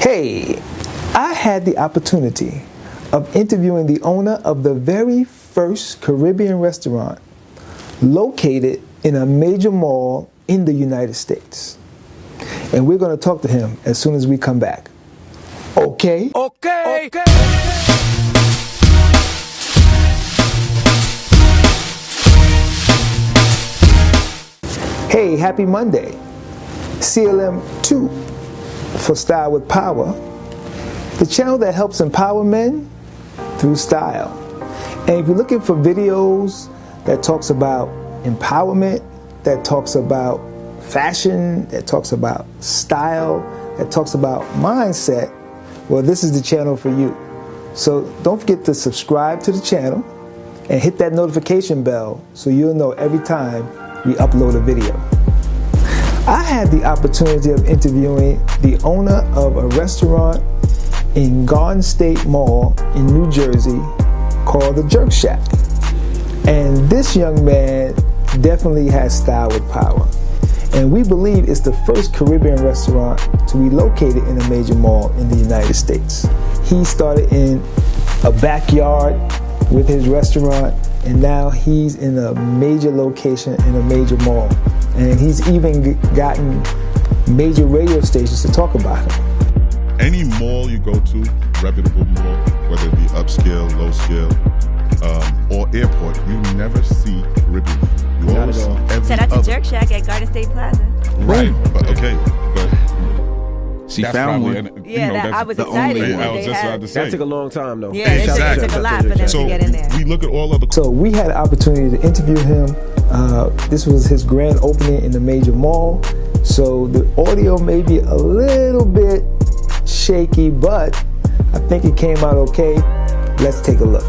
Hey, I had the opportunity of interviewing the owner of the very first Caribbean restaurant located in a major mall in the United States. And we're going to talk to him as soon as we come back. Okay? Okay. Hey, happy Monday. CLM II for Style with Power, the channel that helps empower men through style. And if you're looking for videos that talks about empowerment, that talks about fashion, that talks about style, that talks about mindset, well, this is the channel for you. So don't forget to subscribe to the channel and hit that notification bell so you'll know every time we upload a video. I had the opportunity of interviewing the owner of a restaurant in Garden State Mall in New Jersey called the Jerk Shack. And this young man definitely has style with power. And we believe it's the first Caribbean restaurant to be located in a major mall in the United States. He started in a backyard with his restaurant, and now he's in a major location in a major mall. And he's even gotten major radio stations to talk about him. Any mall you go to, reputable mall, whether it be upscale, low scale, or airport, you never see Caribbean. You always see every Shout out to other. Jerk Shack at Garden State Plaza. Right, but okay, but She that's found probably, one. Yeah, that's I was the excited only- when I was they just had- about to say. That took a long time, though. Yeah, it Exactly. took a lot for them So to get in there. we look at all other. So we had an opportunity to interview him. This was his grand opening in the major mall. So the audio may be a little bit shaky, but I think it came out okay. Let's take a look.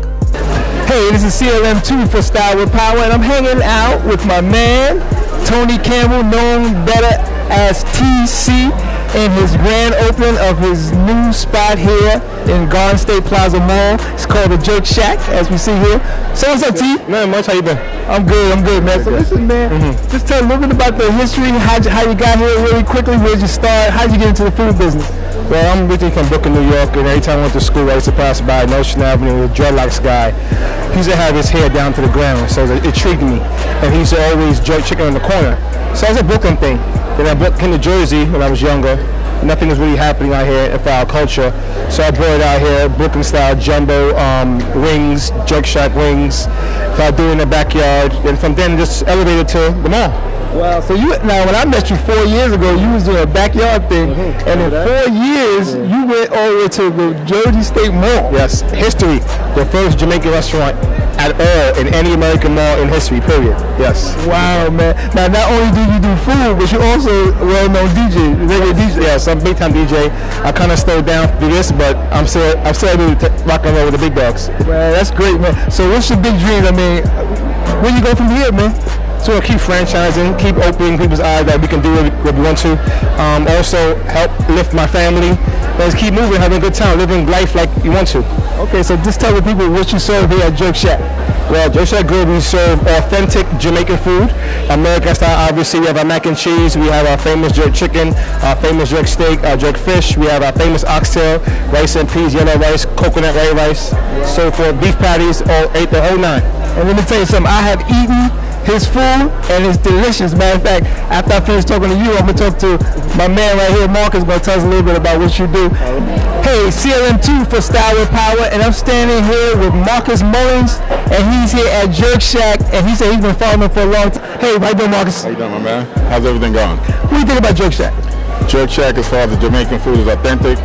Hey, this is CLM II for Style with Power, and I'm hanging out with my man, Tony Campbell, known better as TC, in his grand opening of his new spot here in Garden State Plaza Mall. It's called the Jerk Shack, as we see here. So what's up, T? Man, much, how you been? I'm good, man. So listen, man, just tell a little bit about the history, how you got here really quickly, where'd you start, how'd you get into the food business? Well, I'm originally from Brooklyn, New York, and every time I went to school, I used to pass by Notion Avenue with a dreadlocks guy. He used to have his hair down to the ground, so it intrigued me. And he used to always jerk chicken in the corner. So it was a Brooklyn thing. Then I came to Jersey when I was younger. Nothing was really happening out here for our culture. So I brought it out here, Brooklyn style, jumbo wings, Jerk Shack wings. Started doing in the backyard. And from then just elevated to the mall. Wow, so now when I met you 4 years ago, you was doing a backyard thing, and in 4 years, you went all the way to the Jersey State Mall. Yes, history. The first Jamaican restaurant at all in any American mall in history, period. Yes. Wow, man. Now, not only do you do food, but you're also a well-known DJ, regular DJ. Yes, I'm a big-time DJ. I kind of slowed down to do this, but I'm still able to rock and roll with the big dogs. Man, that's great, man. So what's your big dream? I mean, where you go from here, man? So we'll keep franchising, keep opening people's eyes that we can do what we want to. Also help lift my family. Let's keep moving, having a good time, living life like you want to. Okay, so just tell the people what you serve here at Jerk Shack. Well, Jerk Shack Grill, we serve authentic Jamaican food. American style, obviously, we have our mac and cheese. We have our famous jerk chicken, our famous jerk steak, our jerk fish. We have our famous oxtail, rice and peas, yellow rice, coconut white rice. So for beef patties, the whole nine. And let me tell you something, I have eaten his food, and it's delicious. Matter of fact, after I finish talking to you, I'm going to talk to my man right here, Marcus, going to tell us a little bit about what you do. Hey, CLM II for Style with Power, and I'm standing here with Marcus Mullins, and he's here at Jerk Shack, and he said he's been following me for a long time. Hey, how you doing, Marcus? How you doing, my man? How's everything going? What do you think about Jerk Shack? Jerk Shack, as far as the Jamaican food, is authentic.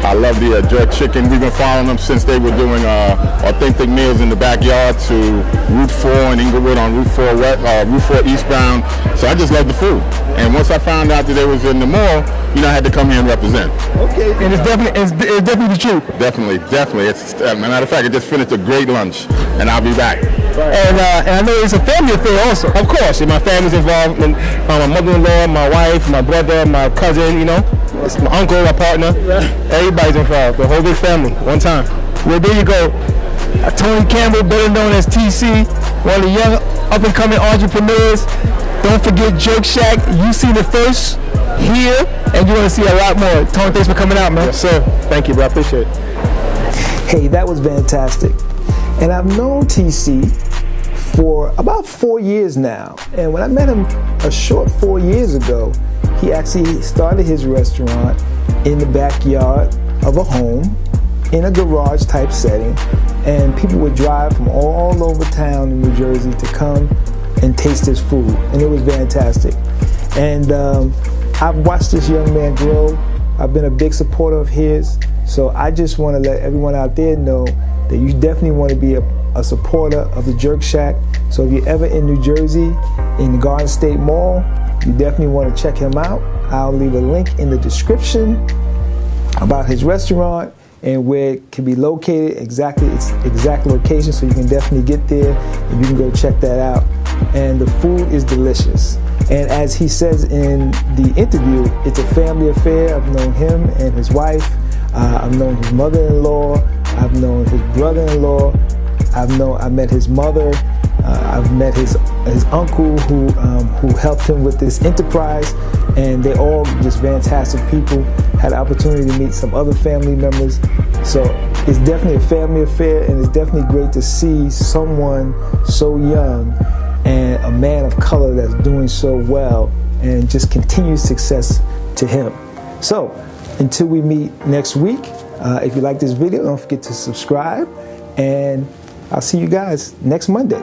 I love the jerk chicken. We've been following them since they were doing authentic meals in the backyard to Route 4 in Inglewood on Route 4 eastbound. So I just love the food. And once I found out that they was in the mall, I had to come here and represent. Okay, and it's definitely the truth. Definitely. It's, matter of fact, I just finished a great lunch, and I'll be back. And I know it's a family affair also. Of course, my family's involved. My mother-in-law, my wife, my brother, my cousin, it's my uncle, my partner. Everybody's involved. The whole big family, one time. Well, there you go. Tony Campbell, better known as TC, one of the young up-and-coming entrepreneurs. Don't forget Jerk Shack. You seen it first here, and you're going to see a lot more. Tony, thanks for coming out, man. Yes, sir. Thank you, bro. I appreciate it. Hey, that was fantastic. And I've known TC for about 4 years now. And when I met him a short 4 years ago, he actually started his restaurant in the backyard of a home in a garage type setting. And people would drive from all over town in New Jersey to come and taste his food. And it was fantastic. And I've watched this young man grow. I've been a big supporter of his. So I just want to let everyone out there know that you definitely want to be a supporter of the Jerk Shack. So if you're ever in New Jersey, in the Garden State Mall, you definitely want to check him out. I'll leave a link in the description about his restaurant and where it can be located, exactly its exact location, so you can definitely get there and you can go check that out. And the food is delicious. And as he says in the interview, it's a family affair. I've known him and his wife. I've known his mother-in-law. I've known his brother-in-law. I've met his mother. I've met his uncle who helped him with this enterprise, and they're all just fantastic people. Had the opportunity to meet some other family members. So it's definitely a family affair, and it's definitely great to see someone so young and a man of color that's doing so well, and just continued success to him. So until we meet next week, if you like this video, don't forget to subscribe, and I'll see you guys next Monday.